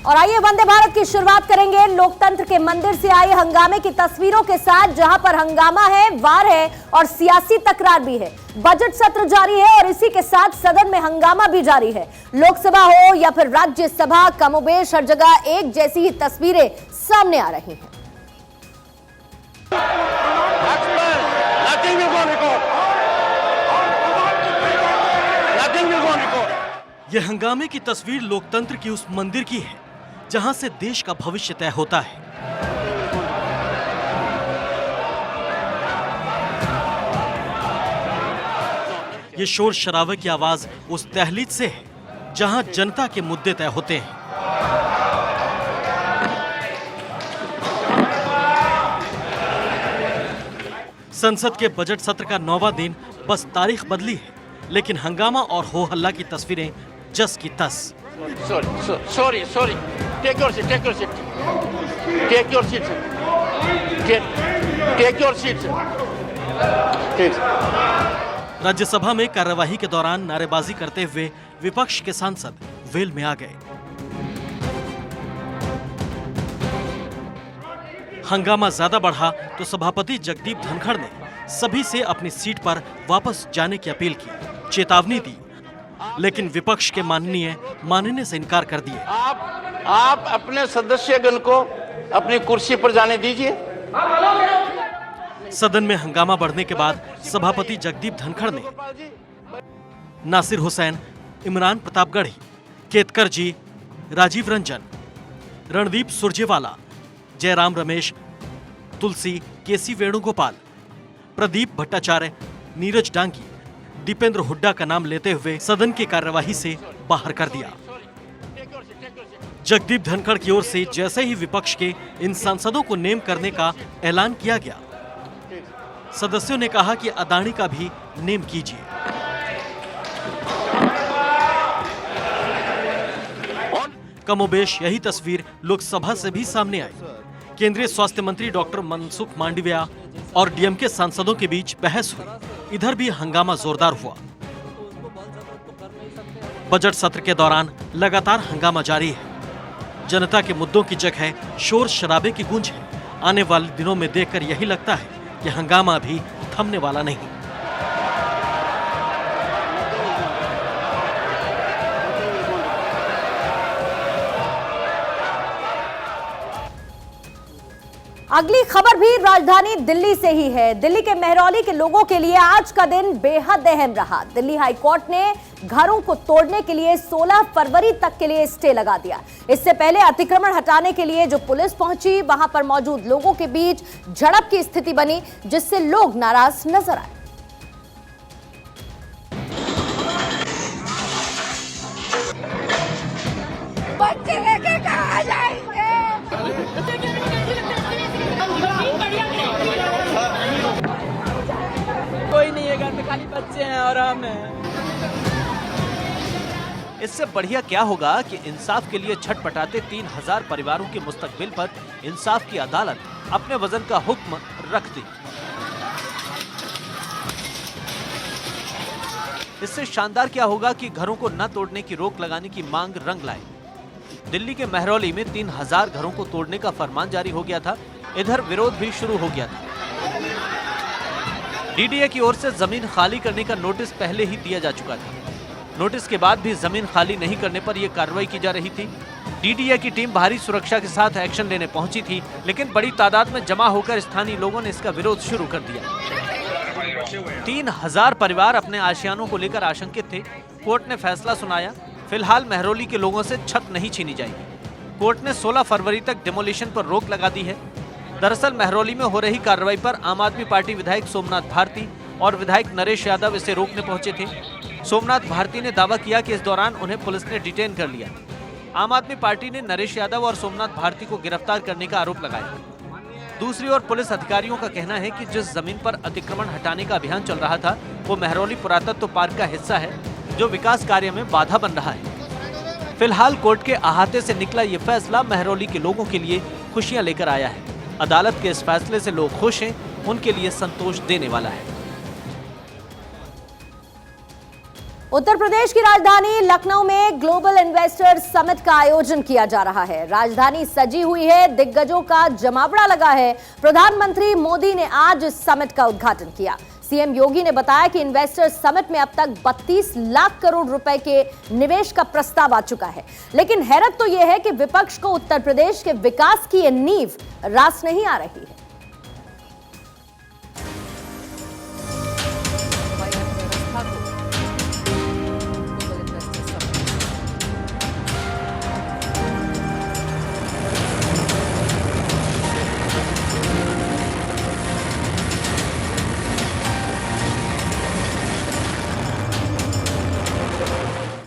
और आइए वंदे भारत की शुरुआत करेंगे लोकतंत्र के मंदिर से आई हंगामे की तस्वीरों के साथ, जहां पर हंगामा है, वार है और सियासी तकरार भी है। बजट सत्र जारी है और इसी के साथ सदन में हंगामा भी जारी है। लोकसभा हो या फिर राज्यसभा, कमोबेश हर जगह एक जैसी ही तस्वीरें सामने आ रही हैं। यह हंगामे की तस्वीर लोकतंत्र की उस मंदिर की है जहां से देश का भविष्य तय होता है। ये शोर शराबे की आवाज उस तहलीज से है जहां जनता के मुद्दे तय होते हैं। संसद के बजट सत्र का 9वां दिन बस तारीख बदली है, लेकिन हंगामा और हो हल्ला की तस्वीरें जस की तस। Sorry. Take your seat. Rajya Sabha में कार्यवाही के दौरान नारेबाजी करते हुए विपक्ष के सांसद वेल में आ गए। हंगामा ज्यादा बढ़ा तो सभापति जगदीप धनखड़ ने सभी से अपनी सीट पर वापस जाने की अपील की, चेतावनी दी, लेकिन विपक्ष के मानने से इनकार कर दिए। आप अपने सदस्यगण को अपनी कुर्सी पर जाने दीजिए। सदन में हंगामा बढ़ने के बाद सभापति जगदीप धनखड़ ने नासिर हुसैन, इमरान प्रतापगढ़ी, केतकर जी, राजीव रंजन, रणदीप सुरजेवाला, जयराम रमेश, तुलसी, केसी वेणुगोपाल, प्रदीप भट्टाचार्य, नीरज डांगी, दीपेंद्र हुड्डा का नाम लेते हुए सदन की कार्यवाही से बाहर कर दिया। जगदीप धनखड़ की ओर से जैसे ही विपक्ष के इन सांसदों को नेम करने का ऐलान किया गया, सदस्यों ने कहा कि अदानी का भी नेम कीजिए। कमोबेश यही तस्वीर लोकसभा से भी सामने आई। केंद्रीय स्वास्थ्य मंत्री डॉक्टर मनसुख मांडविया और डीएमके सांसदों के बीच बहस हुई। इधर भी हंगामा जोरदार हुआ। बजट सत्र के दौरान लगातार हंगामा जारी है। जनता के मुद्दों की जगह शोर शराबे की गूंज है। आने वाले दिनों में देखकर यही लगता है कि हंगामा भी थमने वाला नहीं। अगली खबर भी राजधानी दिल्ली से ही है। दिल्ली के मेहरौली के लोगों के लिए आज का दिन बेहद अहम रहा। दिल्ली हाई कोर्ट ने घरों को तोड़ने के लिए 16 फरवरी तक के लिए स्टे लगा दिया। इससे पहले अतिक्रमण हटाने के लिए जो पुलिस पहुंची, वहां पर मौजूद लोगों के बीच झड़प की स्थिति बनी, जिससे लोग नाराज नजर आए। बच्चे लेके कहां जाएंगे? कोई नहीं है घर में, खाली बच्चे हैं और हम हैं। इससे बढ़िया क्या होगा कि इंसाफ के लिए छटपटाते 3000 परिवारों के मुस्तकबिल पर इंसाफ की अदालत अपने वजन का हुक्म रख दी। इससे शानदार क्या होगा कि घरों को न तोड़ने की रोक लगाने की मांग रंग लाई। दिल्ली के मेहरौली में 3000 घरों को तोड़ने का फरमान जारी हो गया था। इधर विरोध भी शुरू हो गया था। डीडीए की ओर से जमीन खाली करने का नोटिस पहले ही दिया जा चुका था। नोटिस के बाद भी जमीन खाली नहीं करने पर यह कार्रवाई की जा रही थी। डीडीए की टीम भारी सुरक्षा के साथ एक्शन लेने पहुंची थी, लेकिन बड़ी तादाद में जमा होकर स्थानीय लोगों ने इसका विरोध शुरू कर दिया। 3000 परिवार अपने आशियानों को लेकर आशंकित थे। कोर्ट ने फैसला सुनाया, फिलहाल मेहरौली के लोगों से छत नहीं छीनी जाएगी। कोर्ट ने 16 फरवरी तक डिमोलिशन पर रोक लगा दी है। दरअसल मेहरौली में हो रही कार्रवाई पर आम आदमी पार्टी विधायक सोमनाथ भारती और विधायक नरेश यादव इसे रोकने पहुंचे थे। सोमनाथ भारती ने दावा किया कि इस दौरान उन्हें पुलिस ने डिटेन कर लिया। आम आदमी पार्टी ने नरेश यादव और सोमनाथ भारती को गिरफ्तार करने का आरोप लगाया। दूसरी ओर पुलिस अधिकारियों का कहना है कि जिस जमीन पर अतिक्रमण हटाने का अभियान चल रहा था, वो मेहरौली पुरातत्व पार्क का हिस्सा है, जो विकास कार्य में बाधा बन रहा है। फिलहाल कोर्ट के अहाते से निकला ये फैसला मेहरौली के लोगों के लिए खुशियां लेकर आया है। अदालत के इस फैसले से लोग खुश हैं, उनके लिए संतोष देने वाला है। उत्तर प्रदेश की राजधानी लखनऊ में ग्लोबल इन्वेस्टर समिट का आयोजन किया जा रहा है। राजधानी सजी हुई है, दिग्गजों का जमावड़ा लगा है। प्रधानमंत्री मोदी ने आज इस समिट का उद्घाटन किया। सीएम योगी ने बताया कि इन्वेस्टर समिट में अब तक 32 लाख करोड़ रुपए के निवेश का प्रस्ताव आ चुका है। लेकिन हैरत तो यह है कि विपक्ष को उत्तर प्रदेश के विकास की ये नींव रास नहीं आ रही है।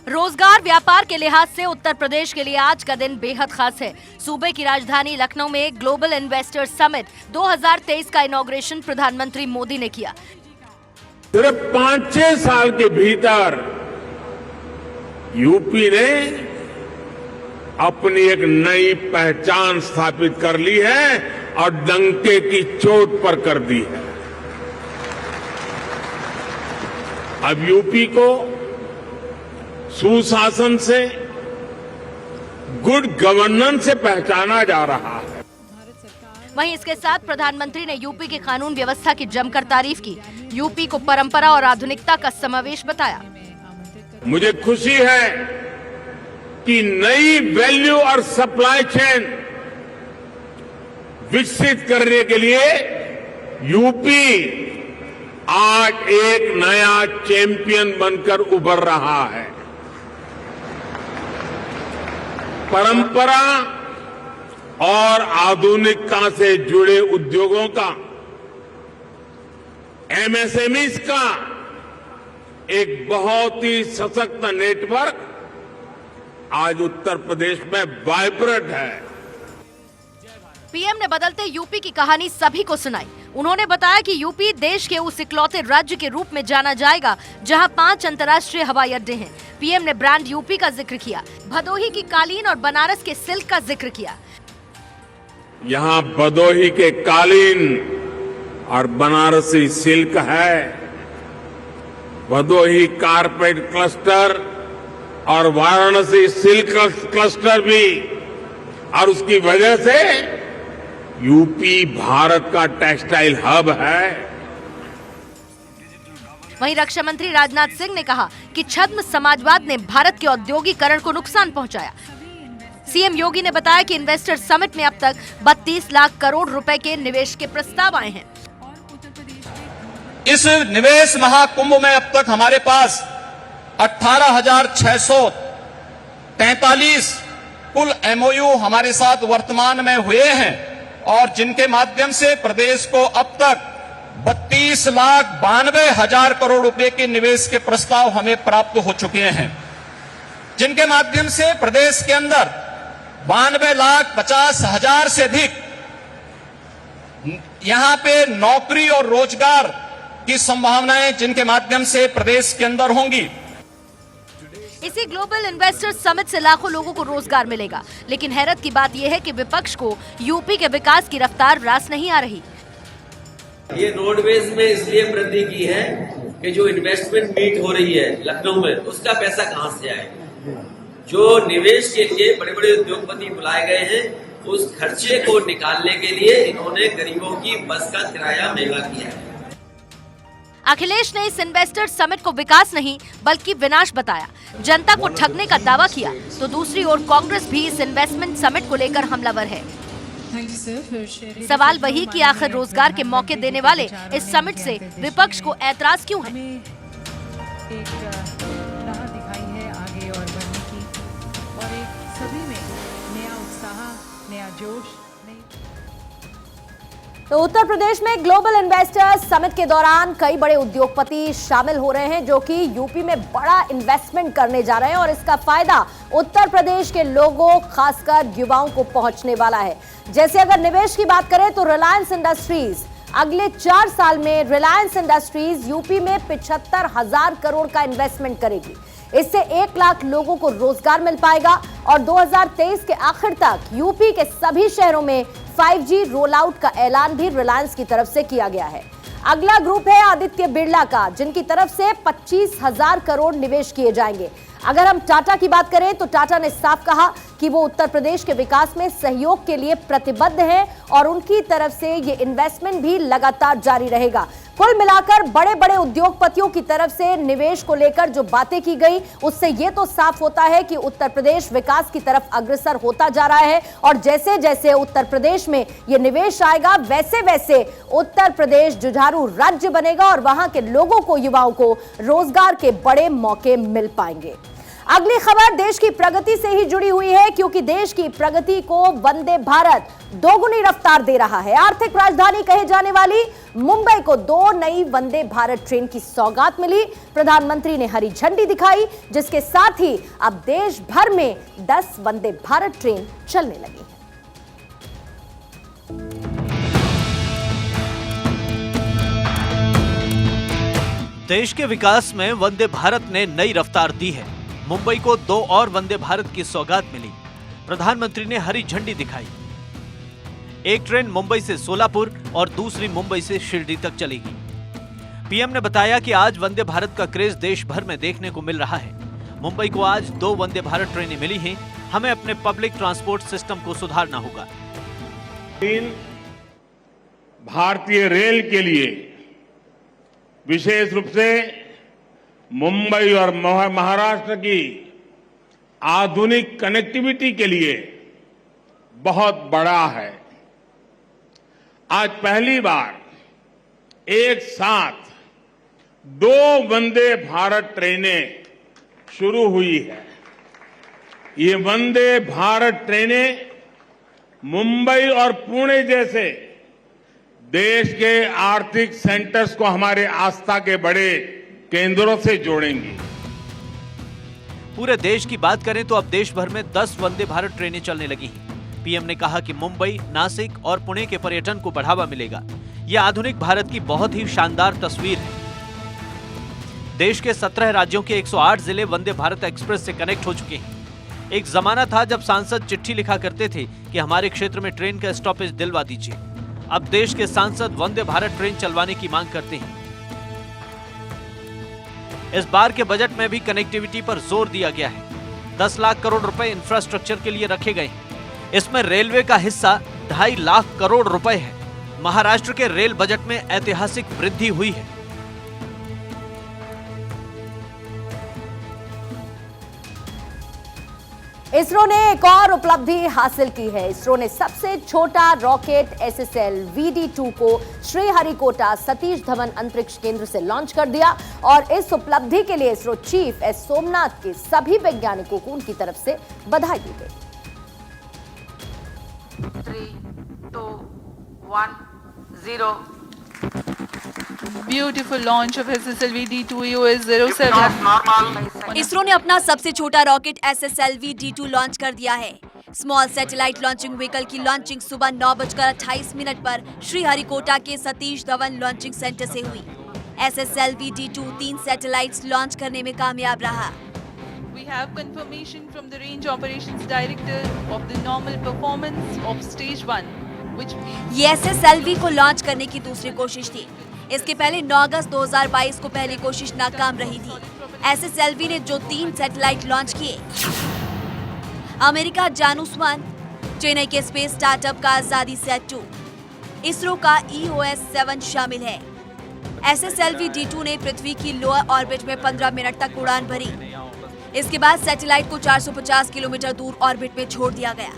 रोजगार व्यापार के लिहाज से उत्तर प्रदेश के लिए आज का दिन बेहद खास है। सूबे की राजधानी लखनऊ में ग्लोबल इन्वेस्टर समिट 2023 का इनॉग्रेशन प्रधानमंत्री मोदी ने किया। सिर्फ 5-6 साल के भीतर यूपी ने अपनी एक नई पहचान स्थापित कर ली है और डंके की चोट पर कर दी है। अब यूपी को सुशासन से, गुड गवर्नेंस से पहचाना जा रहा है। वहीं इसके साथ प्रधानमंत्री ने यूपी की कानून व्यवस्था की जमकर तारीफ की। यूपी को परंपरा और आधुनिकता का समावेश बताया। मुझे खुशी है कि नई वैल्यू और सप्लाई चेन विकसित करने के लिए यूपी आज एक नया चैंपियन बनकर उभर रहा है। परंपरा और आधुनिकता से जुड़े उद्योगों का, एमएसएमईज का एक बहुत ही सशक्त नेटवर्क आज उत्तर प्रदेश में वाइब्रेंट है। पीएम ने बदलते यूपी की कहानी सभी को सुनाई। उन्होंने बताया कि यूपी देश के उस इकलौते राज्य के रूप में जाना जाएगा जहां 5 अंतर्राष्ट्रीय हवाई अड्डे हैं। पीएम ने ब्रांड यूपी का जिक्र किया, भदोही की कालीन और बनारस के सिल्क का जिक्र किया। यहां भदोही के कालीन और बनारसी सिल्क है, भदोही कारपेट क्लस्टर और वाराणसी सिल्क क्लस्टर भी, और उसकी वजह से यूपी भारत का टेक्सटाइल हब है। वहीं रक्षा मंत्री राजनाथ सिंह ने कहा कि छद्म समाजवाद ने भारत के औद्योगिकरण को नुकसान पहुंचाया। सीएम योगी ने बताया कि इन्वेस्टर समिट में अब तक 32 लाख करोड़ रुपए के निवेश के प्रस्ताव आए हैं। इस निवेश महाकुंभ में अब तक हमारे पास 18,643 कुल एमओयू हमारे साथ वर्तमान में हुए हैं और जिनके माध्यम से प्रदेश को अब तक 32,92,000 करोड़ रुपए के निवेश के प्रस्ताव हमें प्राप्त हो चुके हैं, जिनके माध्यम से प्रदेश के अंदर 92,50,000 से अधिक यहां पे नौकरी और रोजगार की संभावनाएं जिनके माध्यम से प्रदेश के अंदर होंगी। इसी ग्लोबल इन्वेस्टर समिट से लाखों लोगों को रोजगार मिलेगा। लेकिन हैरत की बात यह है कि विपक्ष को यूपी के विकास की रफ्तार रास नहीं आ रही। ये रोडवेज में इसलिए वृद्धि की है कि जो इन्वेस्टमेंट मीट हो रही है लखनऊ में, उसका पैसा कहां से आएगा। जो निवेश के लिए बड़े बड़े उद्योगपति बुलाए गए हैं, उस खर्चे को निकालने के लिए इन्होंने गरीबों की बस का किराया महंगा किया है। अखिलेश ने इस इन्वेस्टर समिट को विकास नहीं बल्कि विनाश बताया, जनता को ठगने का दावा किया। तो दूसरी ओर कांग्रेस भी इस इन्वेस्टमेंट समिट को लेकर हमलावर है। सवाल वही कि आखिर रोजगार के मौके देने वाले इस समिट से विपक्ष को ऐतराज क्यों है। एक राह दिखाई है आगे और बढ़ने की, और एक सभी में नया उत्साह, नया जोश। तो उत्तर प्रदेश में ग्लोबल इन्वेस्टर्स समिट के दौरान कई बड़े उद्योगपति शामिल हो रहे हैं जो कि यूपी में बड़ा इन्वेस्टमेंट करने जा रहे हैं और इसका फायदा उत्तर प्रदेश के लोगों, खासकर युवाओं को पहुंचने वाला है। जैसे अगर निवेश की बात करें तो रिलायंस इंडस्ट्रीज अगले 4 साल में रिलायंस इंडस्ट्रीज यूपी में 75,000 करोड़ का इन्वेस्टमेंट करेगी। इससे 1 लाख लोगों को रोजगार मिल पाएगा और 2023 के आखिर तक यूपी के सभी शहरों में 5G रोल आउट का ऐलान भी रिलायंस की तरफ से किया गया है। अगला ग्रुप है आदित्य बिरला का, जिनकी तरफ से 25,000 करोड़ निवेश किए जाएंगे। अगर हम टाटा की बात करें तो टाटा ने साफ कहा कि वो उत्तर प्रदेश के विकास में सहयोग के लिए प्रतिबद्ध है और उनकी तरफ से ये इन्वेस्टमेंट भी लगातार जारी रहेगा। कुल मिलाकर बड़े बड़े उद्योगपतियों की तरफ से निवेश को लेकर जो बातें की गई, उससे ये तो साफ होता है कि उत्तर प्रदेश विकास की तरफ अग्रसर होता जा रहा है और जैसे जैसे उत्तर प्रदेश में ये निवेश आएगा वैसे वैसे उत्तर प्रदेश जुझारू राज्य बनेगा और वहां के लोगों को, युवाओं को रोजगार के बड़े मौके मिल पाएंगे। अगली खबर देश की प्रगति से ही जुड़ी हुई है, क्योंकि देश की प्रगति को वंदे भारत दोगुनी रफ्तार दे रहा है। आर्थिक राजधानी कहे जाने वाली मुंबई को 2 नई वंदे भारत ट्रेन की सौगात मिली। प्रधानमंत्री ने हरी झंडी दिखाई, जिसके साथ ही अब देश भर में 10 वंदे भारत ट्रेन चलने लगी है। देश के विकास में वंदे भारत ने नई रफ्तार दी है। मुंबई को 2 और वंदे भारत की सौगात मिली। प्रधानमंत्री ने हरी झंडी दिखाई। एक ट्रेन मुंबई से सोलापुर और दूसरी मुंबई से शिरडी तक चलेगी। पीएम ने बताया कि आज वंदे भारत का क्रेज देश भर में देखने को मिल रहा है। मुंबई को आज 2 वंदे भारत ट्रेनें मिली हैं। हमें अपने पब्लिक ट्रांसपोर्ट सिस्टम को सुधारना होगा। भारतीय रेल के लिए विशेष रूप से मुंबई और महाराष्ट्र की आधुनिक कनेक्टिविटी के लिए बहुत बड़ा है। आज पहली बार एक साथ 2 वंदे भारत ट्रेनें शुरू हुई है। ये वंदे भारत ट्रेनें मुंबई और पुणे जैसे देश के आर्थिक सेंटर्स को हमारे आस्था के बड़े केंद्रों से जोड़ेंगी। पूरे देश की बात करें तो अब देश भर में 10 वंदे भारत ट्रेनें चलने लगी हैं। पीएम ने कहा कि मुंबई, नासिक और पुणे के पर्यटन को बढ़ावा मिलेगा। यह आधुनिक भारत की बहुत ही शानदार तस्वीर है। देश के 17 राज्यों के 108 जिले वंदे भारत एक्सप्रेस से कनेक्ट हो चुके हैं। एक जमाना था जब सांसद चिट्ठी लिखा करते थे कि हमारे क्षेत्र में ट्रेन का स्टॉपेज दिलवा दीजिए। अब देश के सांसद वंदे भारत ट्रेन चलवाने की मांग करते हैं। इस बार के बजट में भी कनेक्टिविटी पर जोर दिया गया है। 10 लाख करोड़ रुपए इंफ्रास्ट्रक्चर के लिए रखे गए हैं। इसमें रेलवे का हिस्सा 2.5 लाख करोड़ रुपए है। महाराष्ट्र के रेल बजट में ऐतिहासिक वृद्धि हुई है। इसरो ने एक और उपलब्धि हासिल की है। इसरो ने सबसे छोटा रॉकेट SSL VD2 को श्रीहरिकोटा सतीश धवन अंतरिक्ष केंद्र से लॉन्च कर दिया और इस उपलब्धि के लिए इसरो चीफ S सोमनाथ के सभी वैज्ञानिकों को उनकी तरफ से बधाई दी गई। 3, 2, 1, 0. Beautiful launch of SSL VD2 EOS 07. ISRO ने अपना सबसे छोटा रॉकेट SSL VD2 लॉन्च कर दिया है। स्मॉल सैटेलाइट लॉन्चिंग व्हीकल की लॉन्चिंग सुबह 9:28 पर श्रीहरिकोटा के सतीश धवन लॉन्चिंग सेंटर से हुई। SSL VD2 3 सैटेलाइट्स लॉन्च करने में कामयाब रहा। We have confirmation from the Range Operations Director of the normal performance of Stage 1, which ये SSLV को लॉन्च करने की दूसरी कोशिश थी। इसके पहले 9 अगस्त 2022 को पहली कोशिश नाकाम रही थी। SSLV ने जो 3 सैटेलाइट लॉन्च किए, अमेरिका जानुस 1, चेन्नई के स्पेस स्टार्टअप का आजादी सेट 2, इसरो का EOS 7 शामिल है। SSLV D2 ने पृथ्वी की लोअर ऑर्बिट में 15 मिनट तक उड़ान भरी। इसके बाद सैटेलाइट को 450 किलोमीटर दूर ऑर्बिट में छोड़ दिया गया।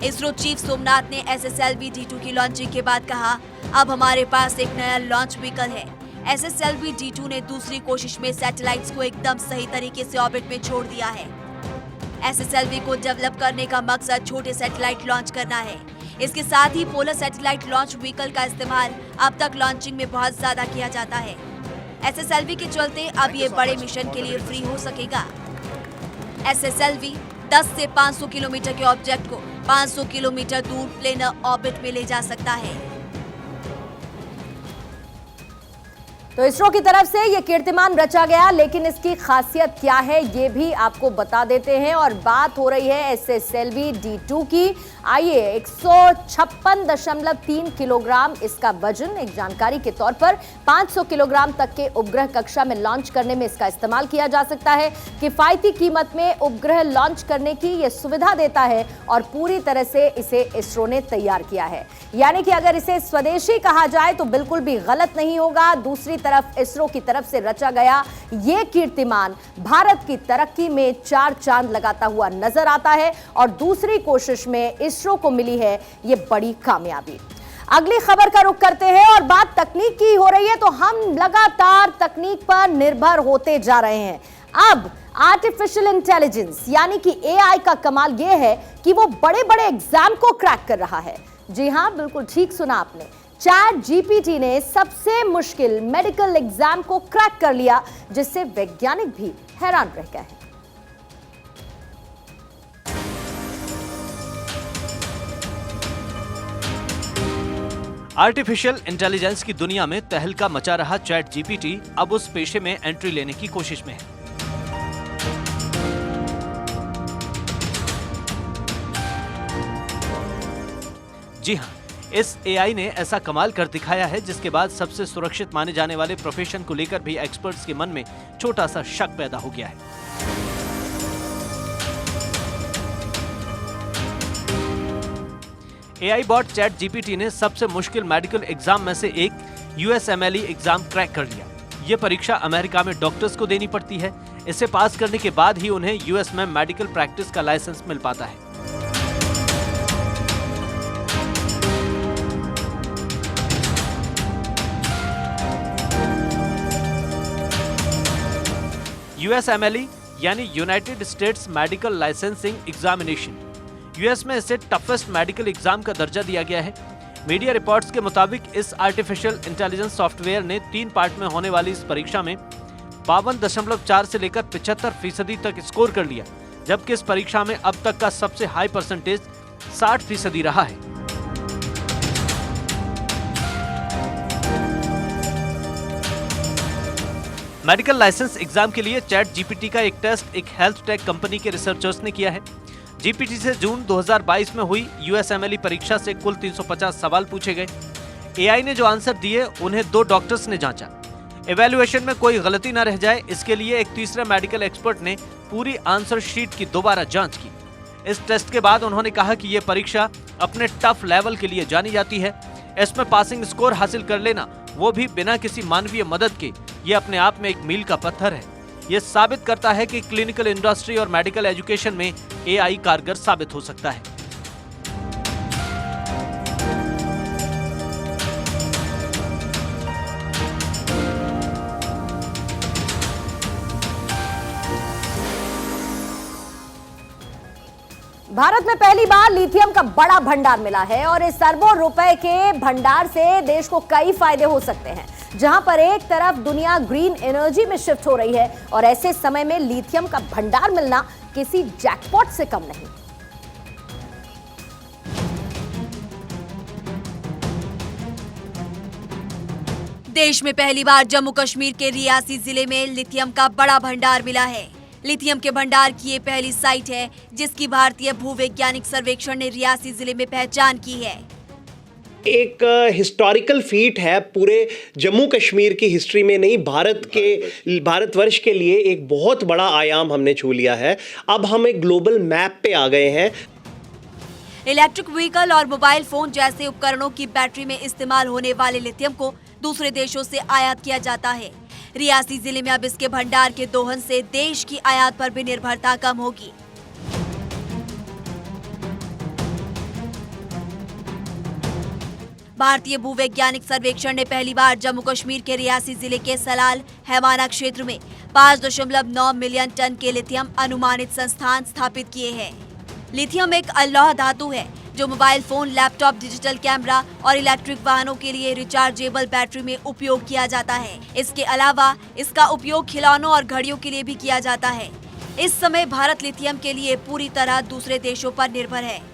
इसरो चीफ सोमनाथ ने SSLV D2 की लॉन्चिंग के बाद कहा, अब हमारे पास एक नया लॉन्च व्हीकल है। SSLV D2 ने दूसरी कोशिश में सैटेलाइट्स को एकदम सही तरीके से ऑर्बिट में छोड़ दिया है। SSLV को डेवलप करने का मकसद छोटे सैटेलाइट लॉन्च करना है। इसके साथ ही पोलर सैटेलाइट लॉन्च व्हीकल का इस्तेमाल अब तक लॉन्चिंग में बहुत ज्यादा किया जाता है। SSLV के चलते अब ये बड़े मिशन के लिए फ्री हो सकेगा। SSLV 10 से 500 किलोमीटर के ऑब्जेक्ट को 500 किलोमीटर दूर प्लेनर ऑर्बिट में ले जा सकता है। तो इसरो की तरफ से ये कीर्तिमान रचा गया, लेकिन इसकी खासियत क्या है ये भी आपको बता देते हैं। और बात हो रही है SSLV D2 की। आइए, 156.3 किलोग्राम इसका वजन, एक जानकारी के तौर पर 500 किलोग्राम तक के उपग्रह कक्षा में लॉन्च करने में इसका इस्तेमाल किया जा सकता है। किफायती कीमत में उपग्रह लॉन्च करने की यह सुविधा देता है और पूरी तरह से इसे इसरो ने तैयार किया है। यानी कि अगर इसे स्वदेशी कहा जाए तो बिल्कुल भी गलत नहीं होगा। दूसरी तरफ इसरो की तरफ से रचा गया यह कीर्तिमान भारत की तरक्की में 4 चांद लगाता हुआ नजर आता है और दूसरी कोशिश में इसरो को मिली है यह बड़ी कामयाबी। अगली खबर का रुख करते हैं और बात तकनीक की हो रही है, तो हम लगातार तकनीक पर निर्भर होते जा रहे हैं। अब आर्टिफिशियल इंटेलिजेंस यानी कि AI का कमाल यह है कि वो बड़े बड़े एग्जाम को क्रैक कर रहा है। जी हां, बिल्कुल ठीक सुना आपने। ChatGPT ने सबसे मुश्किल मेडिकल एग्जाम को क्रैक कर लिया, जिससे वैज्ञानिक भी हैरान रह गए हैं। आर्टिफिशियल इंटेलिजेंस की दुनिया में तहलका मचा रहा ChatGPT अब उस पेशे में एंट्री लेने की कोशिश में है। जी हां, इस AI ने ऐसा कमाल कर दिखाया है जिसके बाद सबसे सुरक्षित माने जाने वाले प्रोफेशन को लेकर भी एक्सपर्ट्स के मन में छोटा सा शक पैदा हो गया है। AI बॉट ChatGPT ने सबसे मुश्किल मेडिकल एग्जाम में से एक USMLE एग्जाम क्रैक कर लिया। यह परीक्षा अमेरिका में डॉक्टर्स को देनी पड़ती है। इसे पास करने के बाद ही उन्हें US में मेडिकल प्रैक्टिस का लाइसेंस मिल पाता है। USMLE यानी United states medical licensing examination. US में इसे टफेस्ट मेडिकल एग्जाम का दर्जा दिया गया है। मीडिया रिपोर्ट्स के मुताबिक इस आर्टिफिशियल इंटेलिजेंस सॉफ्टवेयर ने 3 पार्ट में होने वाली इस परीक्षा में 52.4 से लेकर 75% तक स्कोर कर लिया, जबकि इस परीक्षा में अब तक का सबसे हाई परसेंटेज 60% रहा है। मेडिकल लाइसेंस एग्जाम के लिए ChatGPT का एक टेस्ट एक हेल्थ टेक कंपनी के रिसर्चर्स ने किया है। GPT से जून 2022 में हुई USMLE परीक्षा से कुल 350 सवाल पूछे गए। AI ने जो आंसर दिए उन्हें 2 डॉक्टर्स ने जांचा। इवैल्यूएशन में कोई गलती न रह जाए, इसके लिए एक तीसरा मेडिकल एक्सपर्ट ने पूरी आंसर शीट की दोबारा जांच की। इस टेस्ट के बाद उन्होंने कहा कि यह परीक्षा अपने टफ लेवल के लिए जानी जाती है। इसमें पासिंग स्कोर हासिल कर लेना, वो भी बिना किसी मानवीय मदद के, ये अपने आप में एक मील का पत्थर है। ये साबित करता है कि क्लिनिकल इंडस्ट्री और मेडिकल एजुकेशन में AI कारगर साबित हो सकता है। भारत में पहली बार लिथियम का बड़ा भंडार मिला है और इस अरबों रुपए के भंडार से देश को कई फायदे हो सकते हैं। जहां पर एक तरफ दुनिया ग्रीन एनर्जी में शिफ्ट हो रही है और ऐसे समय में लिथियम का भंडार मिलना किसी जैकपॉट से कम नहीं। देश में पहली बार जम्मू कश्मीर के रियासी जिले में लिथियम का बड़ा भंडार मिला है। लिथियम के भंडार की ये पहली साइट है जिसकी भारतीय भूवैज्ञानिक सर्वेक्षण ने रियासी जिले में पहचान की है। एक हिस्टोरिकल फीट है पूरे जम्मू कश्मीर की हिस्ट्री में, नहीं भारतवर्ष के लिए एक बहुत बड़ा आयाम हमने छू लिया है। अब हम एक ग्लोबल मैप पे आ गए हैं। इलेक्ट्रिक व्हीकल और मोबाइल फोन जैसे उपकरणों की बैटरी में इस्तेमाल होने वाले लिथियम को दूसरे देशों से आयात किया जाता है। रियासी जिले में अब इसके भंडार के दोहन से देश की आयात पर भी निर्भरता कम होगी। भारतीय भूवैज्ञानिक सर्वेक्षण ने पहली बार जम्मू कश्मीर के रियासी जिले के सलाल हैमाना क्षेत्र में 5.9 मिलियन टन के लिथियम अनुमानित संस्थान स्थापित किए हैं। लिथियम एक अलौह धातु है जो mobile phone, laptop, digital camera और इलेक्ट्रिक वाहनों के लिए रिचार्जेबल बैटरी में उपयोग किया जाता है। इसके अलावा इसका उपयोग खिलौनों और घड़ियों के लिए भी किया जाता है। इस समय भारत लिथियम के लिए पूरी तरह दूसरे देशों पर निर्भर है।